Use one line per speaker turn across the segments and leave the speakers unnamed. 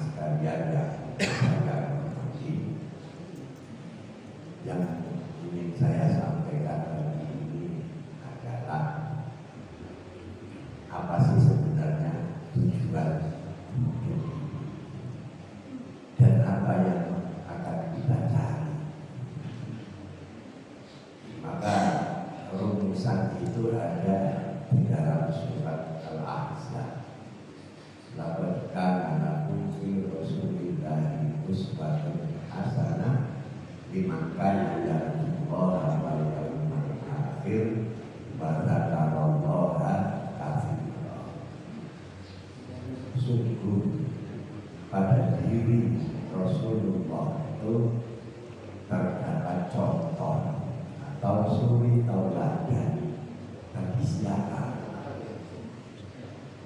sekalian yang saya hormati, yang ingin saya sampaikan hari ini adalah apa sih sebenarnya tujuan hidup dan apa yang akan kita cari. Maka rumusan itu ada di dalam surat Al-Ahzab. Laqad kana lakum fi Rasulillahi uswatun hasanah liman kana yarjullaha wal yawmal akhir wa dzakarallaha katsiran. Sungguh pada diri Rasulullah itu terdapat contoh atau suri tauladan bagi siapa?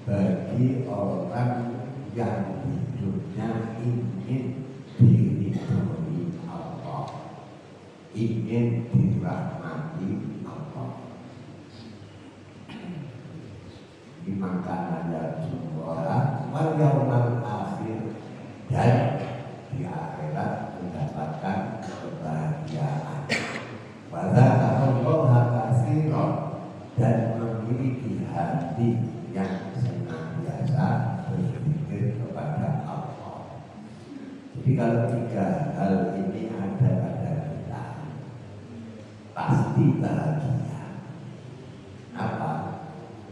Bagi orang yang hidupnya ingin diridhoi Allah, ingin dirahmati Allah. Dimana yarjullaha wal yawmal akhir, dan di akhirat mendapatkan kebahagiaan. Wa dzakarallaha katsiran, dan memiliki hati yang senantiasa berpikir kepada Allah. Jadi kalau tiga hal ini ada pada kita, pasti bahagia. Apa?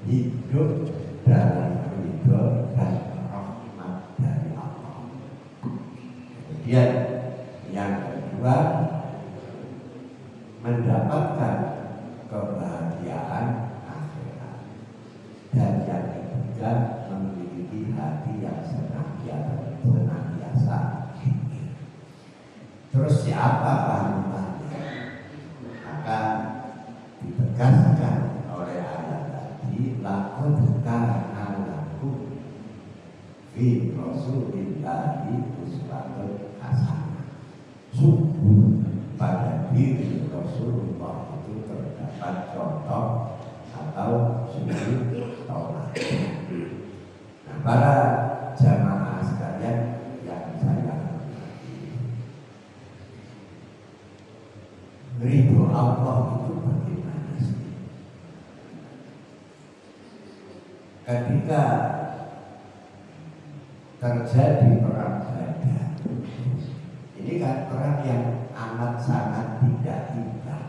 Hidup dalam ridho dan rahmat dari Allah. Kemudian yang kedua, mendapatkan kebahagiaan akhirat. Dan yang ketiga, memiliki hati yang senantiasa zikir. Terus siapa panutannya? Maka ditegaskan oleh ayat tadi, laqad kana lakum fi Rasulillahi uswatun hasanah. Sungguh pada diri Rasulullah itu terdapat contoh atau suri tauladan. Nah, para jamaah sekalian yang saya hormati, ridho Allah itu bagaimana sih? Ketika terjadi perang Badar, ini kan perang yang amat sangat tidak indah.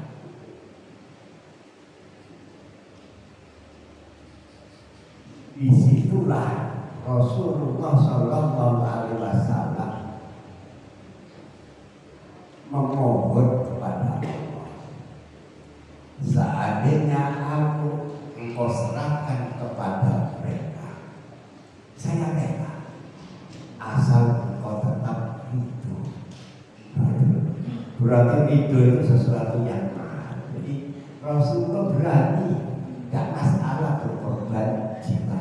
Disitulah Rasulullah Shallallahu Alaihi Wasallam memohon kepada Allah, seandainya aku engkau serahkan kepada mereka, saya rela, asal engkau tetap hidup. Berarti hidup itu sesuatu yang mahal. Jadi Rasulullah berani, gak masalah berkorban jiwa,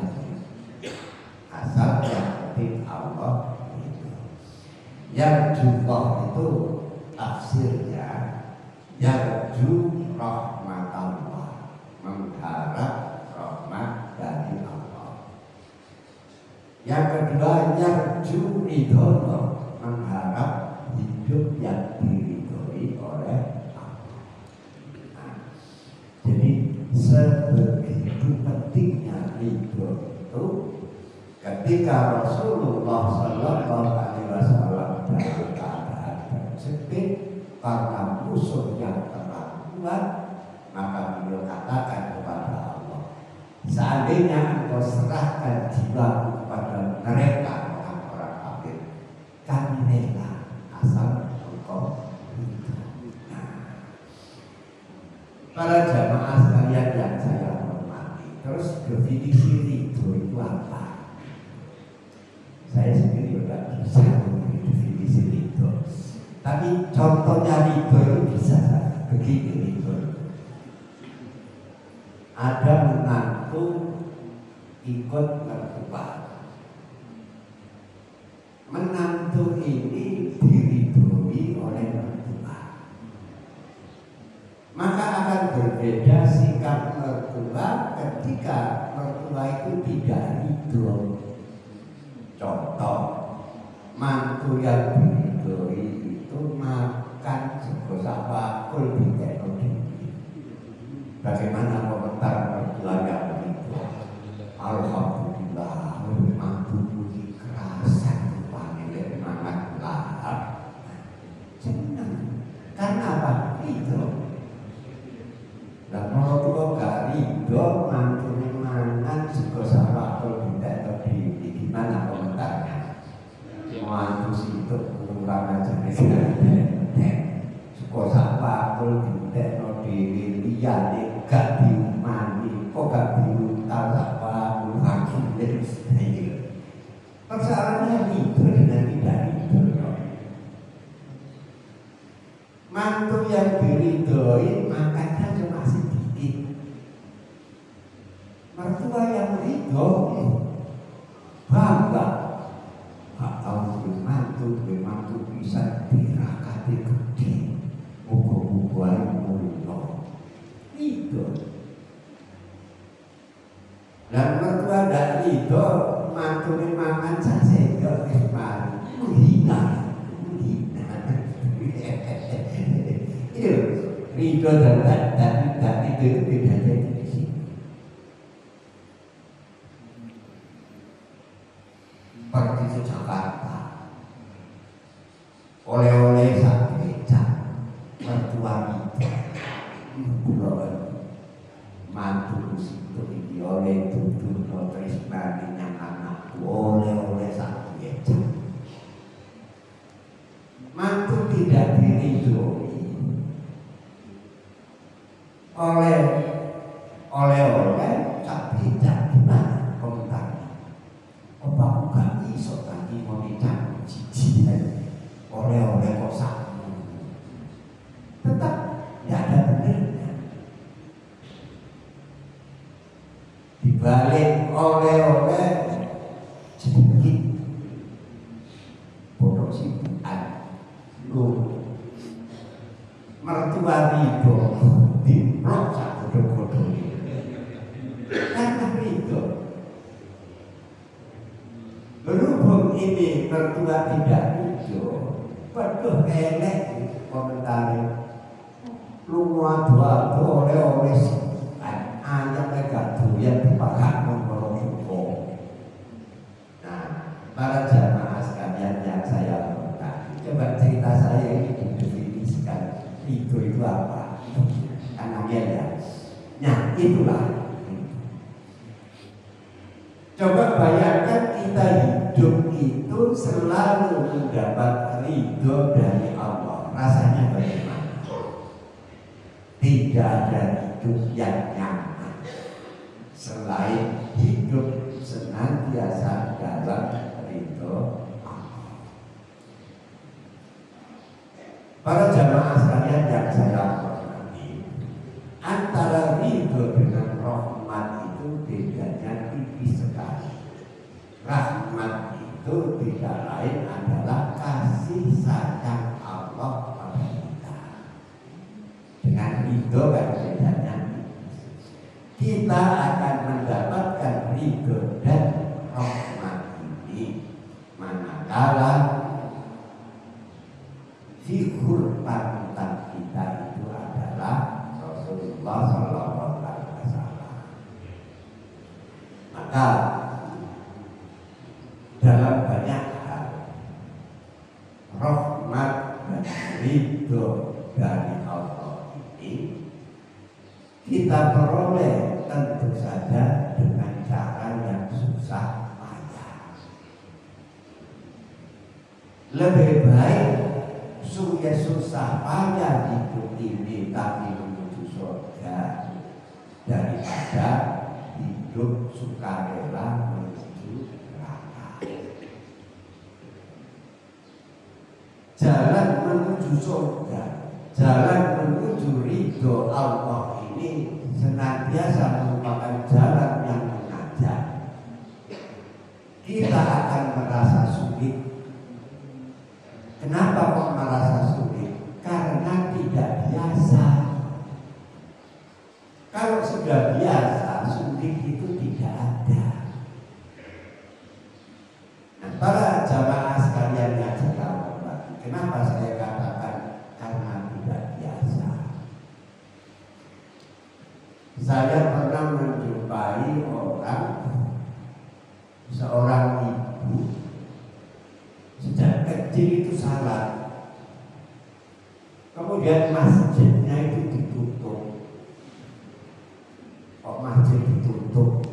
asal yang penting Allah itu. Yang jumlah itu tafsirnya yarju rahmat Allah, mengharap rahmat dari Allah. Yang kedua yarju ridho, mengharap hidup yang diridhoi oleh Allah. Nah, jadi sebegitu pentingnya ridho itu ketika Rasulullah Sallallahu Alaihi Wasallam dalam keadaan terjepit karena musuh yang terlalu kuat, maka beliau katakan kepada Allah, seandainya engkau serahkan jiwa kepada mereka orang-orang kafir, kami rela, asal engkau hidup. Nah, para jamaah sekalian yang saya hormati, terus definisi ridho itu apa? Saya sendiri tidak bisa memberi definisi ridho, tapi contohnya ridho itu bisa begini. Ridho ada menantu ikut mertua, menantu ini diridhoi oleh mertua, maka akan berbeda sikap mertua ketika mertua itu tidak ridho. Contoh, mantu yang diridhoi itu makan sego sapakul di teknologi. Bagaimana komentar mertua yang itu? Alhamdulillah, mantu ini kerasan rupanya mangan lahap. Senang. Karena apa? Itu. Lah mertua gak ridho mantu mangan sego sapakul di teknologi. Gimana komentarnya? Mantu situ kurang aja suka sapakul dintekno dhewe liyane gak diumani kok gak diutal sapakul hakile iki. Persoalannya itu dengan tidak itu. Mantu yang diridhoi makannya cuma sedikit. Mertua yang ridho bangga. Mantu bisa dirakati gede, buku-bukuan mulo itu. Dan mertua dari itu mantu makan sasega mari menghina. Itu ridho dan itu tidak jadi di sini. Pergi ke Jakarta. Oleh-oleh sak becak mertua itu mantu situ iki oleh tutur no tresnane yang anakku oleh-oleh sak becak. Mantu tidak diridhoi oleh-oleh sak becak. Gimana komentarnya? Opa gak iso tadi mau dicak cici oleh-oleh kok sama, tetap tidak ada benernya. Dibalik oleh-oleh sedikit bodoh sibukan lu mertua ridho diplok sak bodoh-bodoh karena ridho. Berhubung ini mertua tidak ridho, waduh elek komentari lunga dua oleh-oleh ayam mereka doyan dipakai nomor suko. Nah, para jamaah sekalian yang saya hormati, coba cerita saya ini didefinisikan itu apa? Anaknya ya, nah itulah. Coba bayangkan kita hidup itu selalu mendapat ridho dari Allah. Rasanya bagaimana? Tidak ada hidup yang nyaman selain hidup senantiasa dalam ridho Allah. Para jamaah sekalian yang saya hormati, antara ridho dengan rahmat itu bedanya tipis sekali. Rahmat itu tidak lain adalah kasih sayang Allah pada kita. Dengan ridho kan bedanya. Kita akan mendapatkan ridho dan rahmat ini manakala figur panutan kita itu adalah Rasulullah SAW. Maka dalam banyak hal rahmat dan ridho dari Allah ini kita peroleh tentu saja dengan cara yang susah payah. Lebih baik susah payah hidup ini tapi menuju surga daripada hidup sukarela menuju neraka. Jalan menuju surga, jalan menuju ridho Allah ini senantiasa merupakan jalan yang mengajak. Kita akan merasa sulit. Kenapa kok merasa sulit? Karena tidak biasa. Kalau sudah biasa, sulit itu tidak ada. Nah, para jamaah sekalian Kenapa saya katakan karena tidak biasa? Saya pernah menjumpai seorang ibu sejak kecil itu salah. Kemudian masjidnya itu ditutup. Kok masjid ditutup?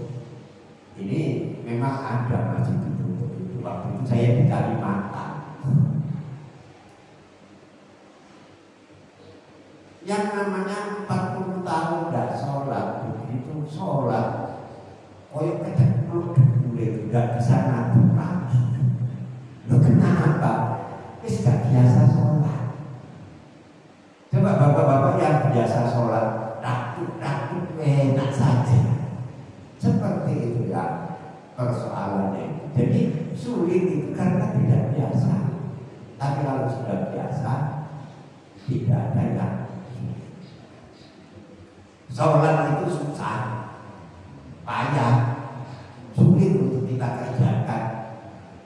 Ini memang ada masjid ditutup itu. Waktu itu saya di Kalimantan. Yang namanya 40 tahun tidak sholat, begitu sholat, koyok kedekluk mulai tidak bisa ngatur lagi. Loh kenapa? Gak biasa sholat. Coba bapak-bapak yang biasa sholat, takut enak saja. Seperti itu ya persoalannya. Jadi sulit itu karena tidak biasa. Tapi kalau sudah biasa, tidak ada yang sholat itu susah, payah, sulit untuk kita kerjakan.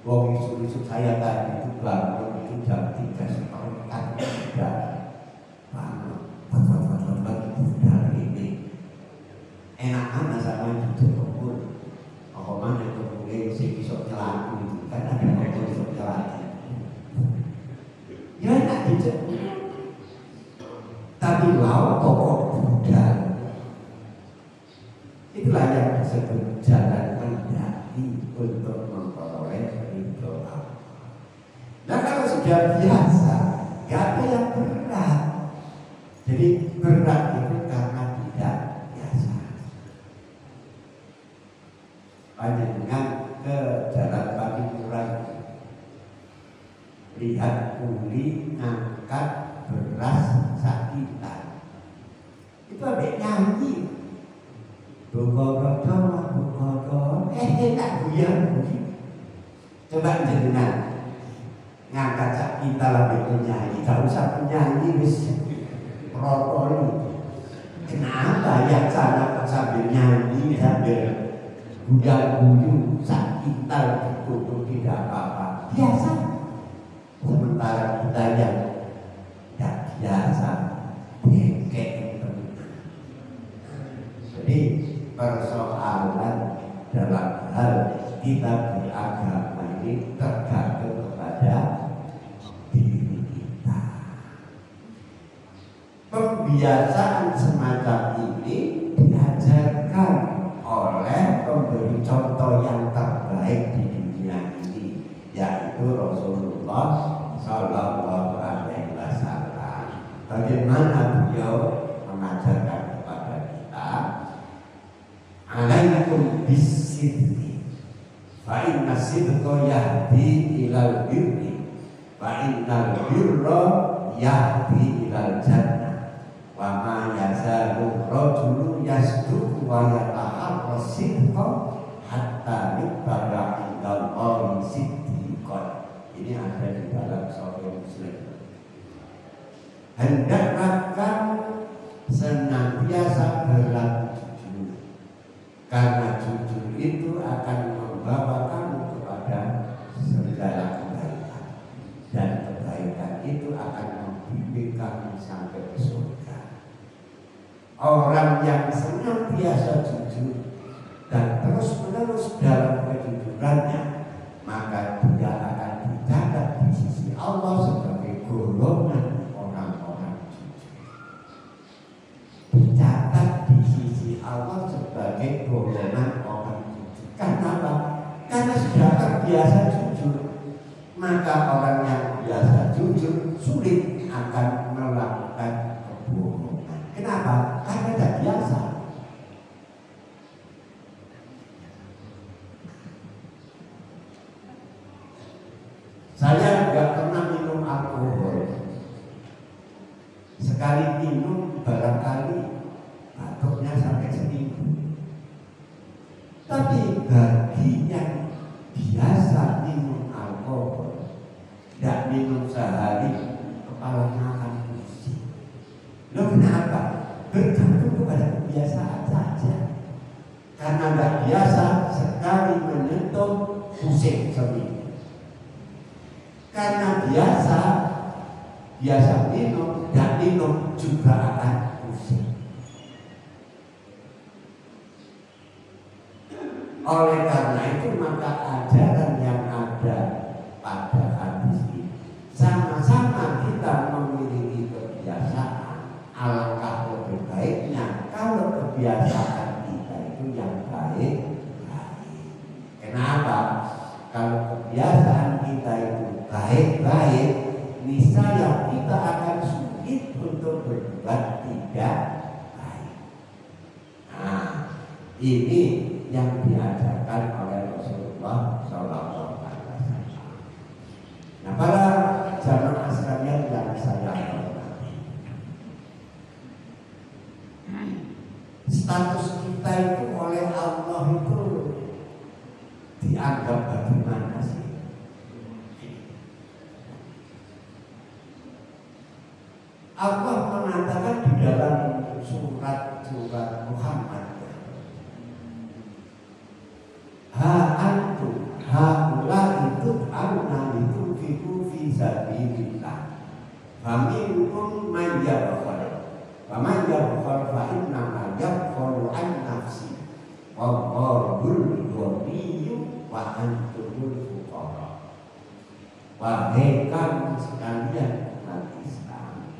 Wong isu-isu saya tadi itu bangun itu jam 3:30 sudah bangun dari ini. Enak mana sama jujur kebun. Apa mana kebun sih besok nyelaku itu kan ada kebun besok nyelaku. Ya enak jujur. Tapi laut pokok budal. Itulah yang disebut jalan mendaki untuk memperoleh ridho Allah. Nah kalau sudah biasa, gak ada yang berat. Jadi berat itu karena tidak biasa. Panjenengan ke Jalan Patipura, lihat kuli ngangkat beras sakitan. Itu ada nyanyi. Bukodo, tak buyar. Coba jenengan ngangkat sak kita lebih penyanyi, tak usah penyanyi wis protoli. Kenapa yang sana sambil nyanyi sambil guyu sak kita itu tidak apa-apa, biasa. Sementara kita yang tidak biasa, bengkek. Jadi persoalan dalam hal kita beragama ini tergantung kepada diri kita. Pembiasaan semacam ini diajarkan oleh pemberi contoh yang terbaik di dunia ini, yaitu Rasulullah Sallallahu Alaihi Wasallam. Bagaimana beliau mengajarkan kepada kita? Alaikum bisidqi fa inna sidqa yahdi ilal birri wa innal birra yahdi ilal jannah wa ma yazalu rajulu yasduqu wa yataharra sidqa hatta yuttaba indallahi siddiqan. Ini ada di dalam Sahih Muslim. Hendaklah kamu senantiasa berlaku karena jujur itu akan membawa kamu kepada segala kebaikan, dan kebaikan itu akan membimbing kamu sampai ke surga. Orang yang senantiasa jujur dan terus-menerus dalam kejujurannya, maka dia akan dicatat di sisi Allah sebagai golongan orang-orang jujur. Dicatat di sisi Allah sebagai golongan orang jujur. Kenapa? Karena sudah terbiasa jujur. Maka orang yang biasa jujur sulit akan melakukan kebohongan. Kenapa? Karena tidak biasa. Saya nggak pernah minum alkohol. Sekali minum barangkali batuknya sampai seminggu. Tapi bagi yang biasa minum alkohol, tidak minum sehari, kepalanya akan pusing. Loh kenapa? Bergantung kepada kebiasaan saja. Karena tidak biasa, sekali menyentuh pusing seminggu. Karena biasa, biasa minum dan minum juga akan pusing. Oleh karena itu maka ajaran yang ada pada hadis ini, sama-sama kita memiliki kebiasaan, alangkah lebih baiknya kalau kebiasaan kita itu yang baik. Kenapa? Kalau kebiasaan kita itu baik-baik, niscaya kita akan sulit untuk berbuat tidak baik. Nah, ini yang diajarkan oleh Rasulullah SAW. Nah, para jamaah sekalian yang saya hormati, status kita itu oleh Allah itu dianggap bagaimana sih? Allah mengatakan di dalam surat Muhammad, antum haula itu analitu fi sabilillah. Faminkum man yabkhal. Wa man yabkhal fa inna ma yabkhalu an nafsi. Wallahul ghaniyyu wa antumul fuqara. Wahai kaum sekalian umat Islam,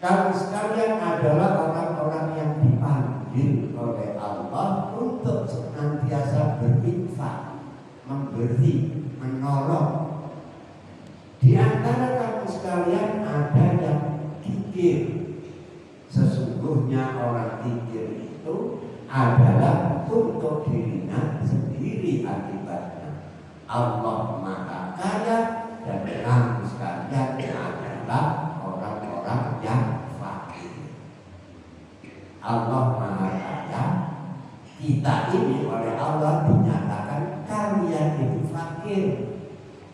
kamu sekalian adalah orang-orang yang dipanggil oleh Allah untuk senantiasa berinfak, memberi, menolong. Di antara kamu sekalian ada yang kikir. Sesungguhnya orang kikir itu adalah untuk dirinya sendiri akibatnya. Allah Maha Kaya dan kamu sekalian adalah orang-orang yang fakir. Allah Maha Kaya, kita ini oleh Allah dinyatakan kalian itu fakir.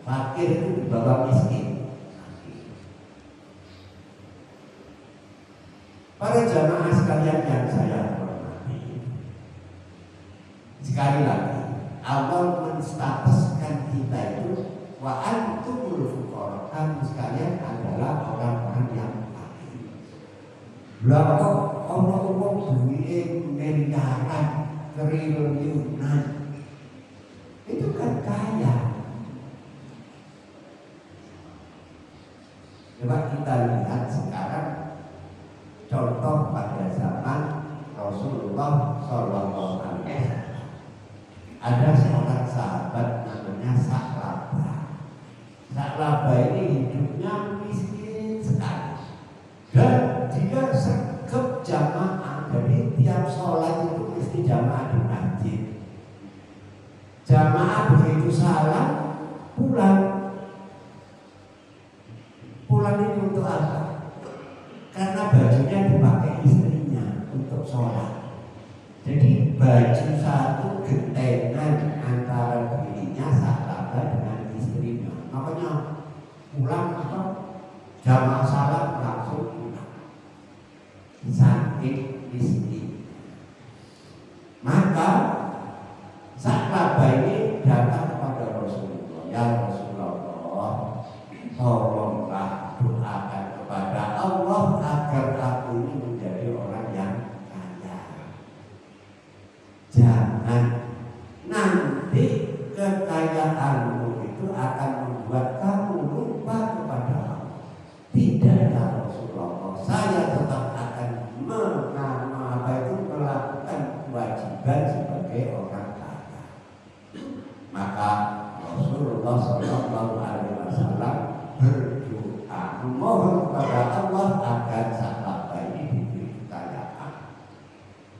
Fakir itu di bawah miskin. Para jamaah sekalian yang saya hormati, sekali lagi Allah menstatuskan kita itu wa antumul fuqara, kamu sekalian adalah orang-orang yang fakir. Berapa orang-orang duit miliaran, triliunan, itu kan kaya. Coba kita lihat sekarang contoh pada zaman Rasulullah SAW. Ada seorang sahabat namanya Sa'labah. Sa'labah ini hidupnya miskin sekali dan dia sergap jamaah. Jadi tiap sholat itu mesti jamaah di masjid. Jamaah begitu salam pulang. Pulang ini untuk apa? Karena bajunya dipakai istrinya untuk sholat. Jadi baju satu gentengan antara dirinya Sa'labah dengan istrinya. Makanya pulang apa? Jamaah salat langsung pulang. Saking miskin. Maka Sa'labah ini datang kepada Rasulullah. Ya Rasulullah, tolonglah doakan kepada Allah agar aku ini menjadi orang yang kaya. Jangan nanti kekayaanmu itu akan membuat kamu lupa kepada Allah. Tidak ya Rasulullah, saya tetap akan melakukan kewajiban sebagai orang kaya. Maka Rasulullah SAW berdoa memohon kepada Allah agar Sa'labah ini diberi kekayaan.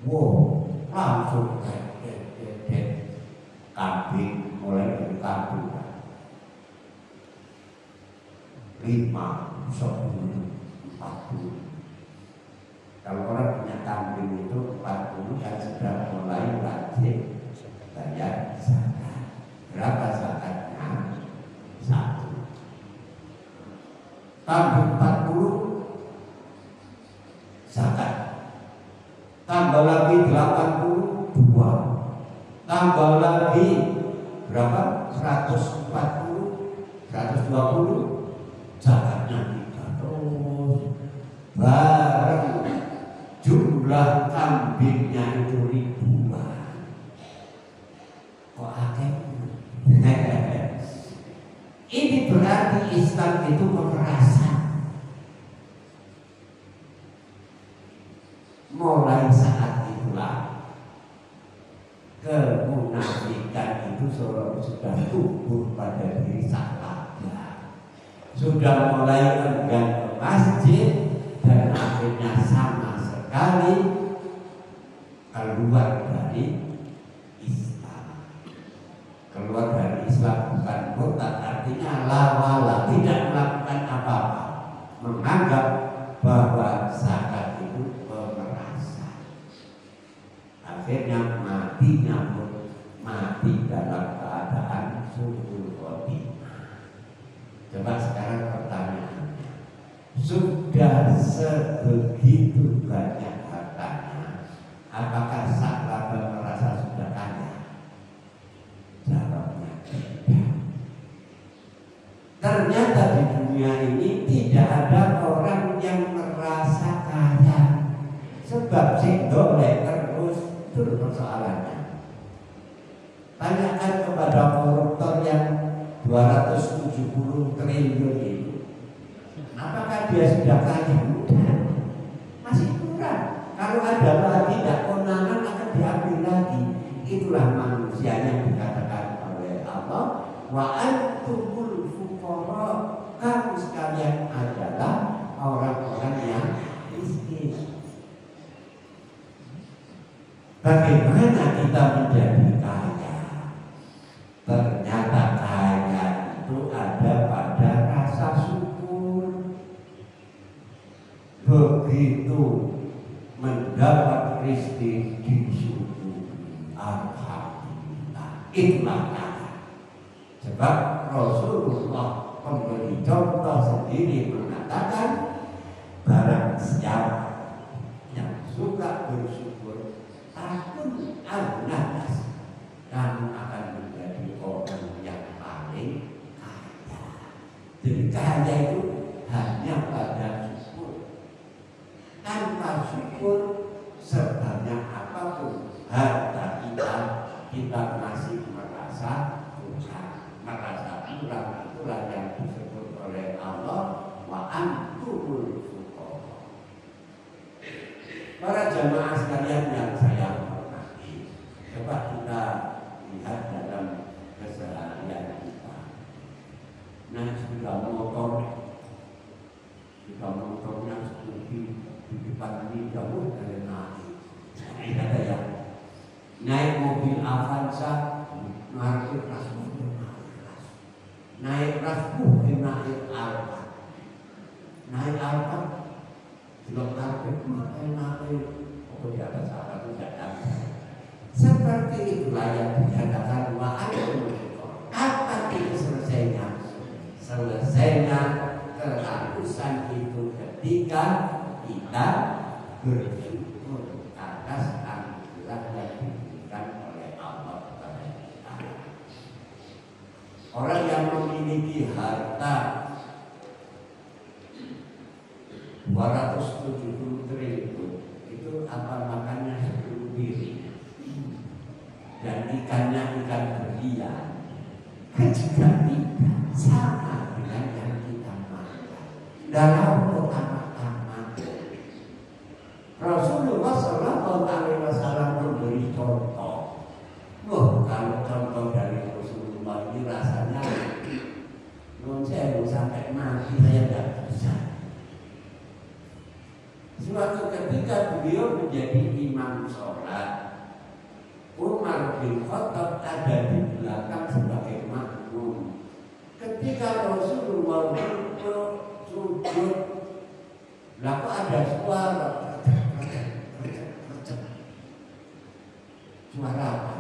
Wow, langsung kambing mulai dari kambing 5, 10, 40. Kalau orang punya kambing itu 40 kan sudah mulai wajib bayar zakat. Berapa zakatnya? 1. Tambah 40 zakat, tambah lagi 80 2, tambah lagi berapa? 140, 120 zakatnya 3. bareng jumlah kambingnya itu ribuan. Kok akeh? Ini berarti Islam itu kekerasan. Mulai saat itulah kemunafikan itu sudah tumbuh pada diri saya. Sudah mulai enggan ke masjid dan akhirnya sama sekali keluar dari Islam. Keluar dari Islam bukan murtad, artinya lawala, tidak melakukan apa-apa, menganggap bahwa zakat itu pemerasan. Akhirnya matinya pun mati dalam keadaan suhul khotimah. Coba sekarang pertanyaan, sudah sebegitu banyak hartanya, apakah Sa'labah merasa sudah kaya? Jawabnya tidak. Ternyata di dunia ini tidak ada orang yang merasa kaya, sebab si dolek terus itu persoalannya. Tanyakan kepada koruptor yang 270 triliun itu, apakah dia sudah kaya? Tidak, masih kurang. Kalau ada lagi, tidak konangan akan diambil lagi. Itulah manusia yang dikatakan oleh Allah, wa antumul fuqara, kamu sekalian adalah orang-orang yang miskin. Bagaimana kita menjadi kaya? Ternyata kaya itu ada pada rasa syukur. Begitu mendapat rezeki disyukuri, alhamdulillah, itulah kaya. Sebab Rasulullah memberi contoh sendiri mengatakan, barang siapa yang suka bersyukur, takun al-nas, kamu akan menjadi orang yang paling kaya. Jadi kaya itu hanya pada syukur. Tanpa syukur sebanyak apapun harta kita masih merasa kurang. Merasa kurang, itulah yang disebut oleh Allah, wa antumul fuqara. Para jamaah sekalian yang saya hormati, coba kita lihat dalam keseharian kita. Nah, sudah motornya seperti di depan ini jauh dari naik. Ada yang naik mobil Avanza, naik ras mobil, naik ras mobil, naik Alphard, naik Alphard, belum target, naik di atas apa itu tidak ada. Seperti itulah yang dikatakan wa'alaikum. Kapan itu selesainya? Selesainya keharusan itu ketika kita bersyukur atas anugerah yang diberikan oleh Allah kepada kita. Orang yang memiliki harta 270 triliun itu apa makannya 10 piring, dan ikannya ikan berlian, kan juga tidak sama dengan yang kita makan. Dalam pertama-tama Rasulullah Shallallahu Alaihi Wasallam memberi contoh. Kalau contoh dari Rasulullah ini rasanya saya sampai mati saya tidak bisa. Suatu ketika beliau menjadi imam sholat, Umar bin Khattab ada di belakang sebagai makmum. Ketika Rasulullah sujud, lalu ada suara apa?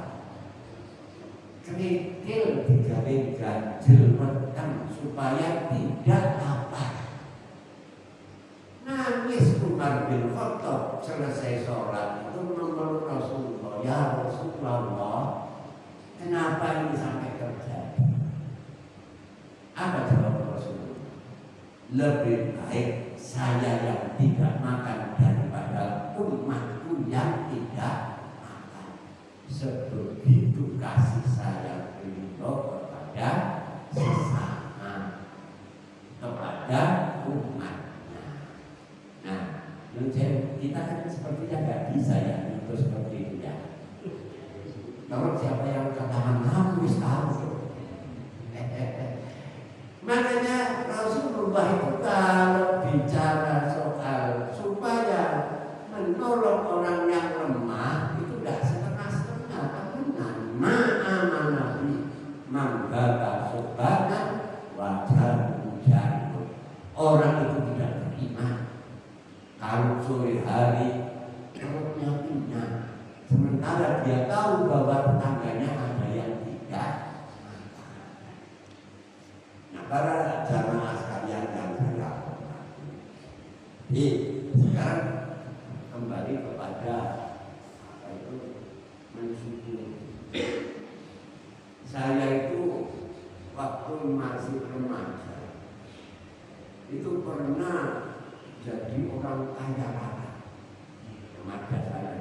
Kerikil digawe ganjil meteng supaya tidak apa. Nangis Umar bin Khattab selesai sholat itu memeluk Rasulullah, ya Rasulullah, kenapa ini sampai terjadi? Apa jawab Rasulullah? Lebih baik
saya yang tidak makan daripada umatku yang tidak makan. Sebegitu kasih saya beliau kepada sesama, kepada umatnya. Nah, kita kan sepertinya nggak bisa ya itu seperti itu ya. Kalau siapa yang katakan habis tahu, makanya Rasulullah itu kalau bicara soal supaya menolong orang yang lemah itu tidak setengah-setengah, tapi ma'aman Nabi manggaka sobanan wajar hujan. Orang itu tidak beriman kalau sore hari perutnya kenyang, sementara dia tahu bahwa tetangganya ada yang tidak. Nah, para jamaah sekalian yang saya hormati, jadi sekarang kembali kepada apa itu mensyukuri. Saya itu waktu masih remaja itu pernah jadi orang kaya raya. Remaja saya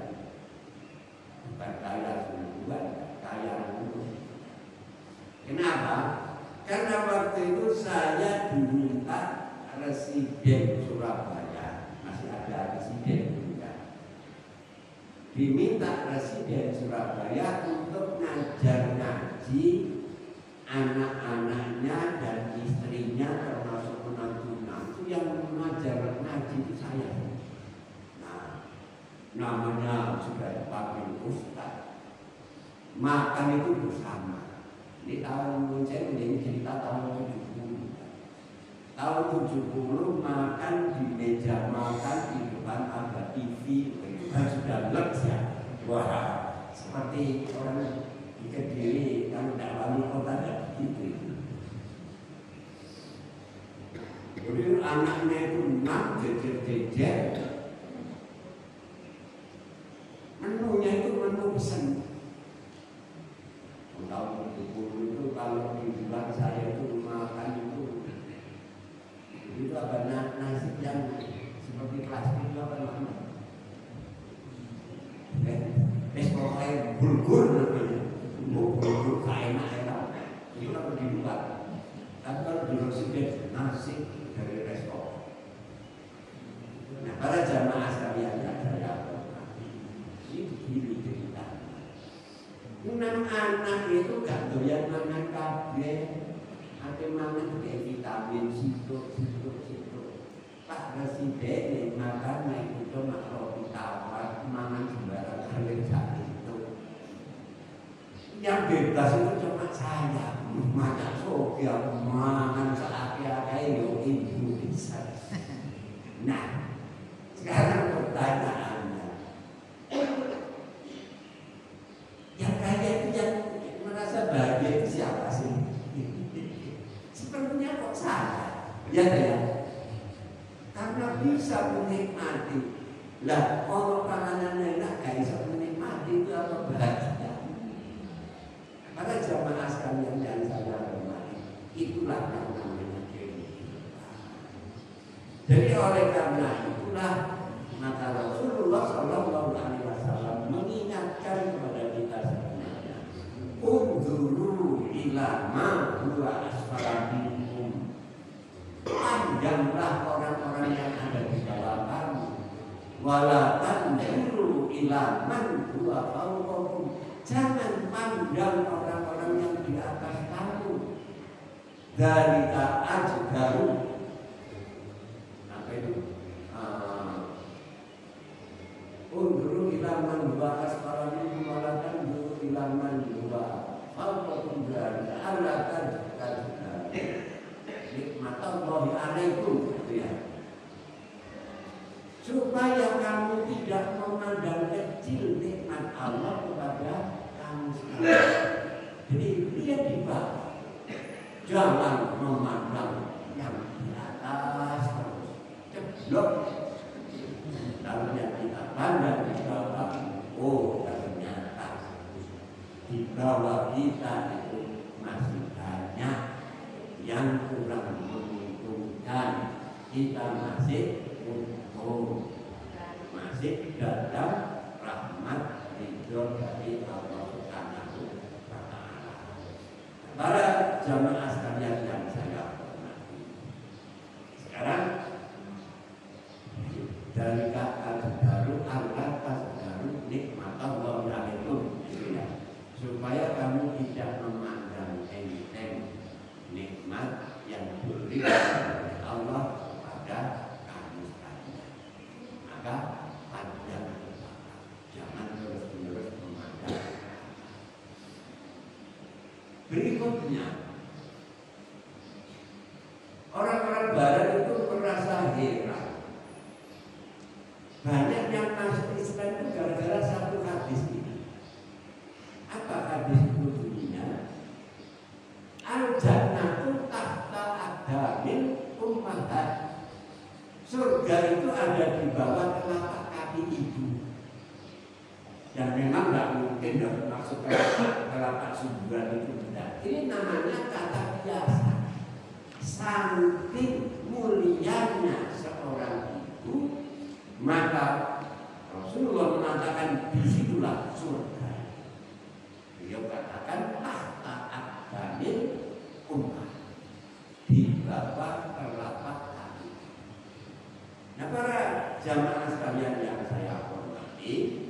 bukan kaya sungguhan, kaya dulu. Kenapa? Karena waktu itu saya diminta residen Surabaya, masih ada residen juga. Diminta residen Surabaya untuk ngajar ngaji anak-anaknya dan istrinya termasuk menantu-menantu yang mengajar ngaji itu saya. Nah, namanya sudah dipanggil Ustaz. Makan itu bersama. Di tahun saya menjadi cerita tahun 70. Tahun 70 makan di meja makan di depan ada TV, itu kan sudah leks ya. Wah, seperti orang di Kediri kan tidak wali kota ada begitu. Jadi anaknya itu jejer-jejer. Menunya itu menu pesan. Tahun 70 itu kalau dibilang saya itu makan itu apa nasi yang seperti plastik itu apa namanya? Pokoknya bulgur namanya. Bulgur enak-enak. Itu kalau di luar. Tapi kalau di residen nasi dari resto. Nah, para jamaah sekalian yang saya hormati, ini begini cerita. Anak itu gak doyan mangan kabeh, ate mangan kayak vitamin situ. Pak Presiden makan naik itu mak roti tawar, mangan sembarang kali itu. Yang bebas itu cuma saya, makan sopia, mangan seakai-akai yo ibu bisa. Nah, sekarang pertanyaannya, yang kaya itu yang merasa bahagia itu siapa sih? Sepertinya kok saya, ya. Karena bisa menikmati. Lah, kalau panganannya enak, gak bisa menikmati itu apa bahagia? Para jamaah sekalian yang saya hormati, itulah yang namanya kehidupan. Jadi oleh karena itulah maka Rasulullah SAW mengingatkan kepada kita sebenarnya, unzuru ila ma huwa asfala minkum. Pandanglah orang-orang yang ada di bawah kamu, wala tanzuru ila man huwa fawqakum. Jangan pandang orang-orang yang di atas kamu. Dari ta'ajdaru. Apa itu? Unzuru ila man huwa asfala minkum wala tanzuru ila man huwa fawqakum. Allah tajdaru nikmatullahi alaikum, ya. Supaya kamu tidak memandang kecil nikmat Allah kepada kamu sendiri. Jadi lihat di bawah, jangan memandang yang di atas terus ceblok. Lalu yang kita pandang di bawah, oh ternyata di bawah kita itu masih banyak yang kurang menguntungkan, kita masih utuh, masih dalam rahmat ridho dari Allah Subhanahu wa Ta'ala. Para jamaah sekalian yang saya hormati, sekarang dari al-baru al-baru nikmat Allah alaikum, supaya kamu tidak memandang enteng nikmat yang diberikan oleh Allah kepada kamu sekalian. Maka pandang, jangan terus-menerus memandang. Berikutnya, orang-orang Barat itu merasa heran. Banyak yang masuk Islam itu gara-gara satu hadis ini. Apa hadis itu bunyinya? Al-jannatu tahta aqdamil ummahat. Surga itu ada di bawah telapak kaki ibu. Dan memang nggak mungkin maksud telapak subuhan itu benar. Ini namanya kata biasa. Saking mulianya seorang ibu, maka Rasulullah mengatakan disitulah surga. Beliau katakan tahta aqdamil ummah, di bawah telapak kaki. Nah, para jamaah sekalian yang saya hormati,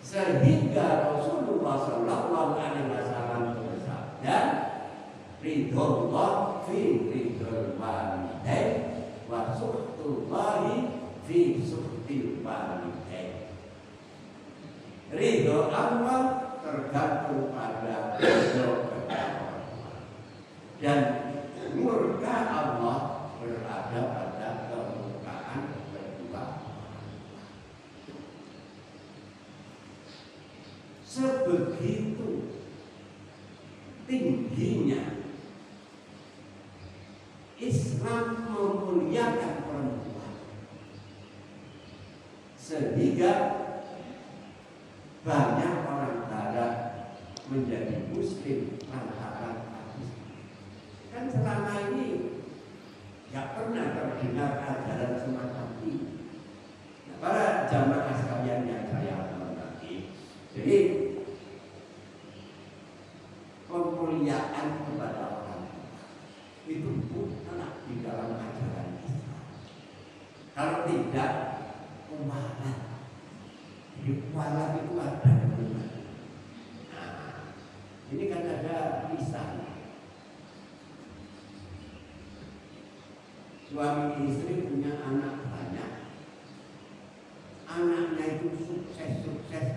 sehingga Rasulullah Shallallahu Alaihi Wasallam bersabda, ridhullah fi ridhul walidain wa suhtullahi fi suhtil walidain. Ridho Allah tergantung pada ridho kedua orang tua, dan murka Allah berada pada kemurkaan kedua. Sebegitu tingginya Islam memuliakan perempuan, sehingga banyak orang Barat menjadi Muslim lantaran hadis. Kan selama ini nggak pernah terdengar ajaran semacam ini. Nah, para jamaah sekalian yang saya hormati, jadi pemuliaan kepada orang itu bukanlah di dalam ajaran Islam. Kalau tidak, kumalat. Jadi kumalat itu ada benar. Nah, ini kan ada lisan. Suami istri punya anak banyak. Anaknya itu sukses,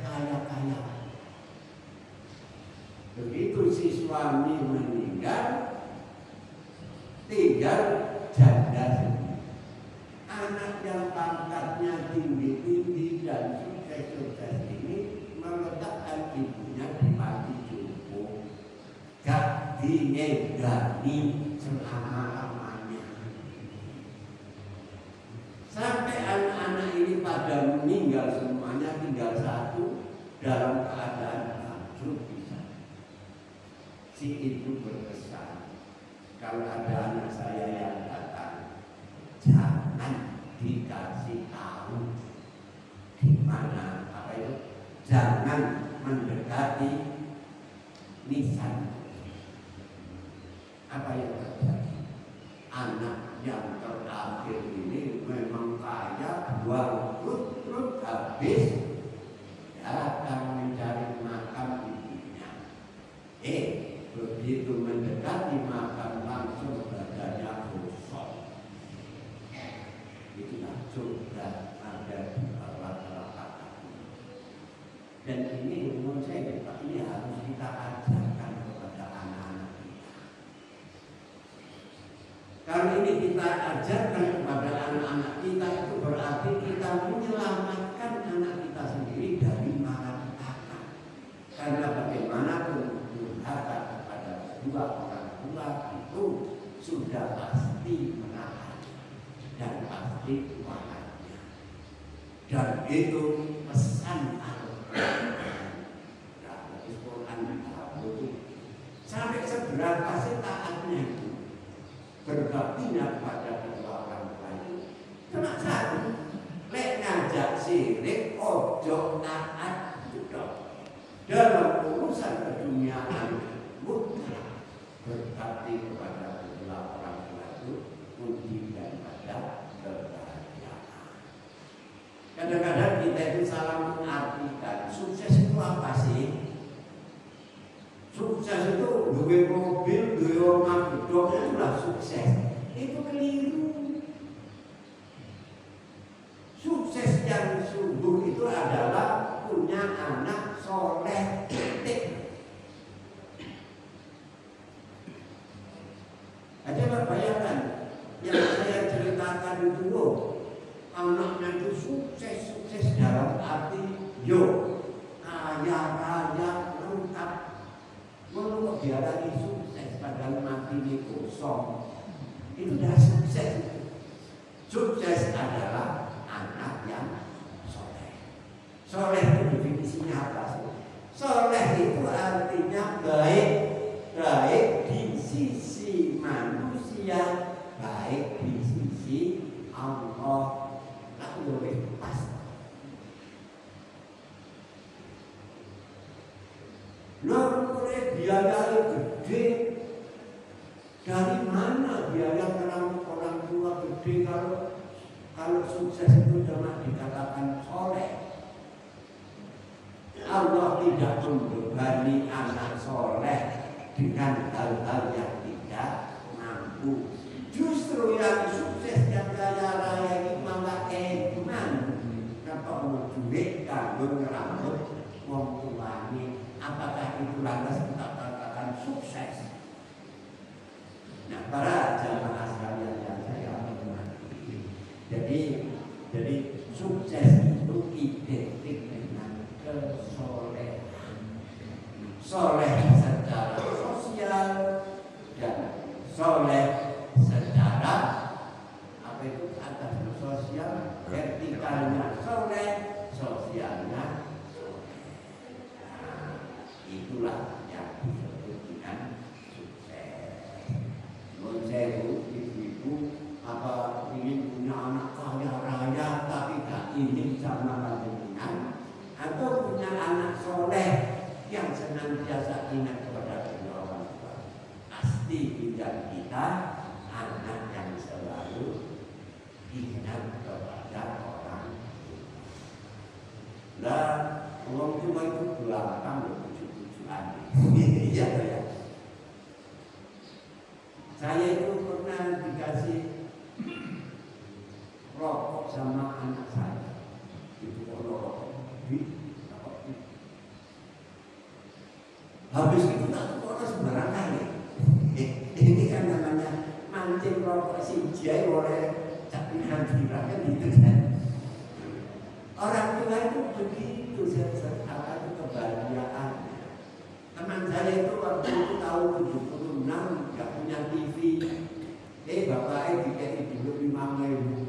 kaya. Begitu si suami meninggal, tinggal janda sendiri. Anak yang pangkatnya tinggi dan sukses ini meletakkan ibunya di panti jompo, gak diegani selama-lamanya. Sampai anak-anak ini pada meninggal semuanya, tinggal satu dalam keadaan hancur bisa. Si ibu berpesan, kalau ada anak saya yang datang, jangan dikasih tahu di mana apa itu, jangan mendekati nisan. Apa yang terjadi? Anak yang terakhir ini memang kaya, buang perut habis, datang mencari makam ibunya. Begitu mendekati makam langsung badannya gosong. Itulah surga ada di bawah telapak kaki. Dan ini menurut saya Pak, ini harus kita ajarkan kepada anak-anak kita. Kalau ini kita ajarkan kepada anak-anak kita, itu berarti kita menyelamatkan anak kita sendiri dari malapetaka. Karena bagaimanapun durhaka dua orang tua itu sudah pasti menahan dan pasti wahannya. Dan itu pesan Al-Quran. Sampai seberapa sih taatnya itu, berbaktinya kepada kedua orang tua nak satu. Lek ngajak sirik ojo taat dok. Dalam urusan keduniaan mutlak berbakti kepada kedua orang tua itu kunci daripada kebahagiaan. Kadang-kadang kita itu salah mengartikan sukses itu apa sih? Sukses itu duwe mobil, duwe omah gedhe itulah sukses. Itu keliru. Sukses yang sungguh itu adalah punya anak soleh. Coba bayangkan yang saya ceritakan itu loh, anaknya itu sukses dalam arti kaya lengkap. Menurut dia lagi sukses padahal mati ini kosong. Itu dah sukses. Sukses adalah anak yang soleh. Soleh itu definisinya apa sih? Soleh itu artinya baik di sisi manusia, baik di sisi Allah. Lalu lebih pas. Lalu biaya gede. Dari mana biaya orang tua gede kalau sukses itu cuma dikatakan soleh? Allah tidak membebani anak soleh dengan hal-hal yang tidak mampu. Justru yang sukses yang kaya raya ini malah iman. Kenapa mau duit kanggo ngerambut wong tuane? Apakah itu lantas kita katakan sukses? Nah, para jamaah sekalian yang saya hormati, jadi sukses itu identik dengan kesolehan. Soleh secara sosial dan soleh secara apa itu atas sosial, vertikalnya soleh, sosialnya soleh. Nah, itulah yang disebut dengan Monseru, ibu-ibu apa ingin punya anak kaya raya tapi tak ingin sama panjenengan, atau punya anak soleh yang senantiasa ingat kepada kedua orang tua. Pasti pilihan kita anak yang selalu ingat kepada orang tua. Lah, orang tua itu belakang lucu-lucuan. Iya ya. Saya itu pernah dikasih rokok sama anak saya. Itu rokok. Habis itu tak tukar sembarang kali. Ini kan namanya mancing rokok si jai oleh capiran kan gitu kan. Orang tua itu begitu apa itu kebahagiaan. Teman saya itu waktu itu tahun 76 nggak punya TV. Bapaknya dikasih dulu 5.000.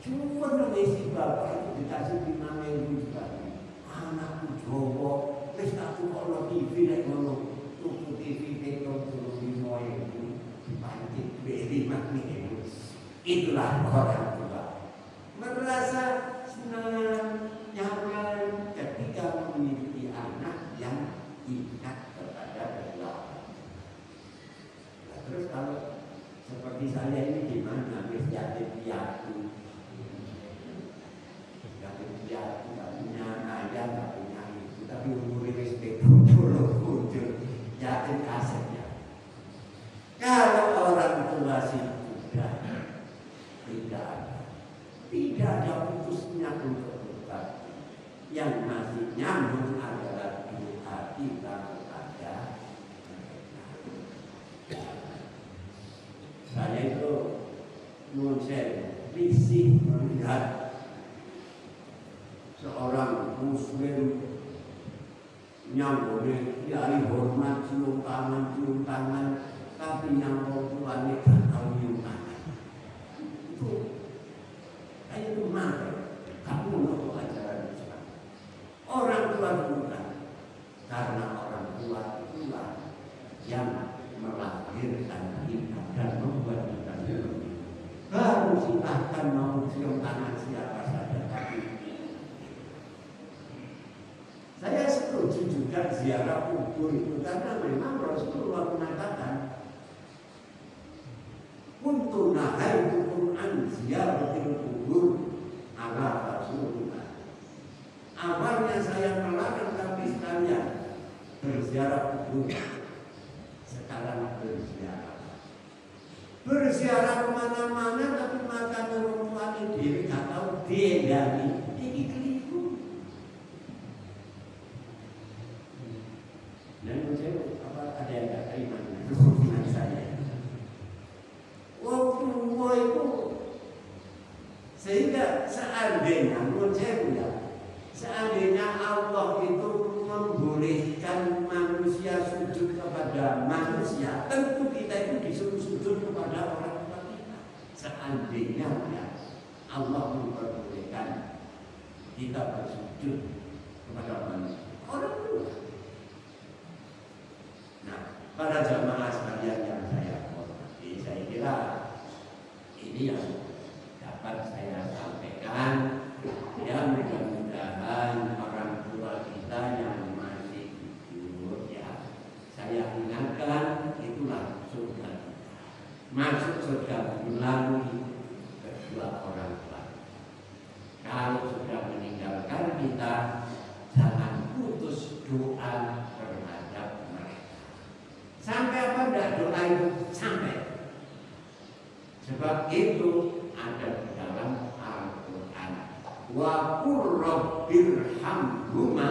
Cuma mengisi bapak itu dikasih 5.000 juga. Anakku Jawa, wis tak tukokno TV nek ngono. Tuku TV petrol 5.000 dipancing duit 5.000. Itulah orang tua. Merasa senang, nyaman ketika memiliki anak yang ingat kepada Allah. Terus kalau seperti saya ini gimana? Yatim piatu, nggak punya ayah, nggak punya ibu, tapi umurnya wis 70 yatim asetnya. Kalau orang tua sih tidak ada putusnya untuk berbakti. Yang masih nyambung adalah doa kita kepada mereka. Saya itu risih melihat seorang muslim nyambungnya kiai hormat cium tangan, tapi nyambung tuannya tak tahu cium tangan. Itu kayak itu mana? Kamu mau ajaran Islam? Orang tua bukan, karena orang tua itulah yang melahirkan kita dan membuat kita hidup. baru silahkan mau cium tangan siapa saja. Tapi saya setuju juga ziarah kubur itu karena memang Rasulullah mengatakan kuntu nahaitu an ziyaratil kubur ala Rasulullah. Awalnya saya melarang kami sekalian berziarah kubur. Sekarang berziarah kemana-mana tapi mata orang diri nggak tahu dia ini keliru. Dan saya apa ada yang nggak terima dengan saya. Waktu itu sehingga seandainya menurut saya ya, seandainya Allah itu membolehkan manusia sujud kepada manusia, tentu kita itu disuruh sujud kepada orang tua kita. Seandainya ya, Allah memperbolehkan kita bersujud kepada manusia, orang tua. Nah, para jamaah sekalian yang saya hormati, saya kira ini yang dapat saya sampaikan. Ya, mudah-mudahan orang tua kita yang masih hidup ya, saya ingatkan itulah surga. Masuk surga melalui kedua orang tua. Kalau sudah meninggalkan kita, jangan putus doa terhadap mereka. Sampai apa enggak doa itu? Sampai. Sebab itu ada di dalam Al-Quran. Wa qur rabbirhamhuma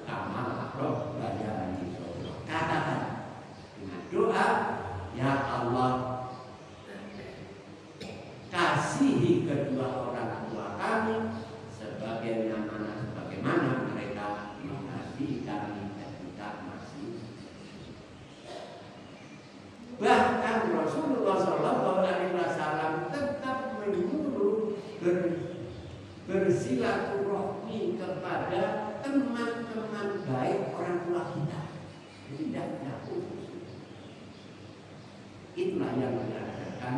kama rabbayani shaghira. Katakan dengan doa, ya Allah, kasihi kedua orang tua kami sebagaimana mereka mengasihi kami ketika masih. Bahkan Rasulullah SAW tetap menyuruh bersilaturahmi kepada teman-teman baik orang tua kita. Jadi tidak putus. Itulah yang diajarkan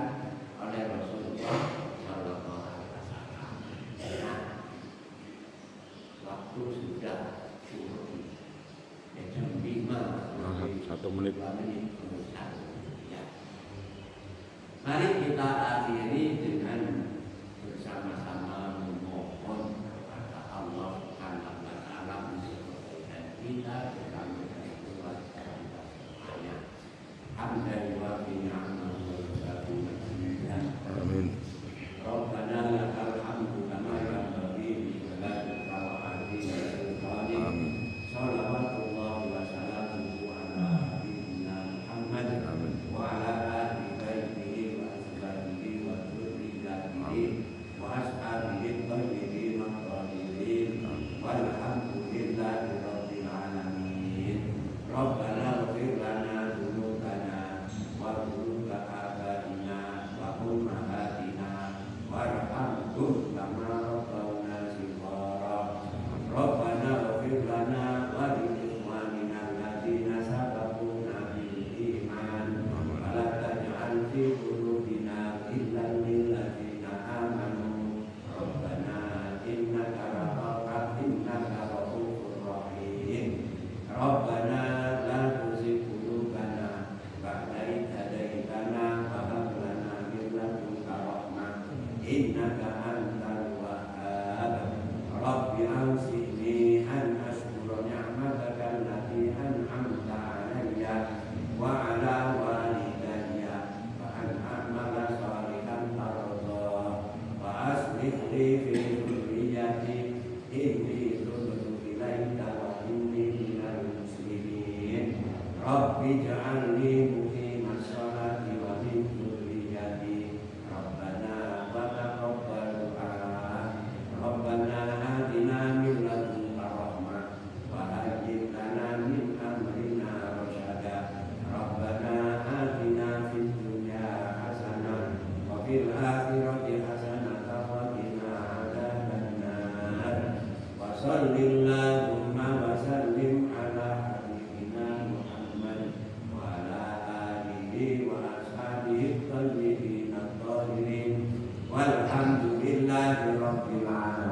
oleh Rasulullah SAW. Nah, waktu sudah cukup. Jam 5.
1 menit.
Mari kita akhiri dengan bersama-sama memohon kepada Allah Subhanahu wa Ta'ala untuk kita bersama dengan keluarga kita semuanya. Alhamdulillah bi ni'matihi wa
Amin.
Rabbana lakal hamdu kama yanbaghi li jalali wajhika wa sultani.
Amin.
Shalawatullah wa salamuhu ala nabiyyina Muhammad wa ala alihi baitihi wa azwajihi wa dzurriyyatihi wa ashabihi thayyibin at-tahirin walhamdulillahi rabbil alamin. Rabbana ighfir lana dzunubana wa dzunuba abaina wa ummahatina warhamhum kama rabbawna shighara. Rabbana ighfir lana wa li ikhwanina alladziina sabaquna bil iman wa la taj'al fi qulubina ghillan lil ladziina amanu rabbana innaka ra'ufur rahim. Rabbana la tuzigh qulubana ba'da idh hadaitana wa hab lana min ladunka rahmah innaka antal wahhab. Rabbi awzi'ni an ashkura ni'mataka allati an'amta 'alayya wa 'ala walidayya wa an a'mala shalihan tardah wa aslih li fi dhurriyyati inni tubtu ilaika wa inni minal muslimin. Rabbi ij'alni muqimas sholati wa min dhurriyyati Rabbana wa taqabbal du'a. Rabbana atina min ladunka rahmah wa hayyi' lana min amrina rasyada. Rabbana atina fid dunya hasanah wa fil akhirati hasanah wa qina adzabannar. Wa sallallahu wa sallim ala habibina Muhammad wa ala alihi wa ashabihi tayyibin at-tahirin Walhamdulillahirabbil alamin.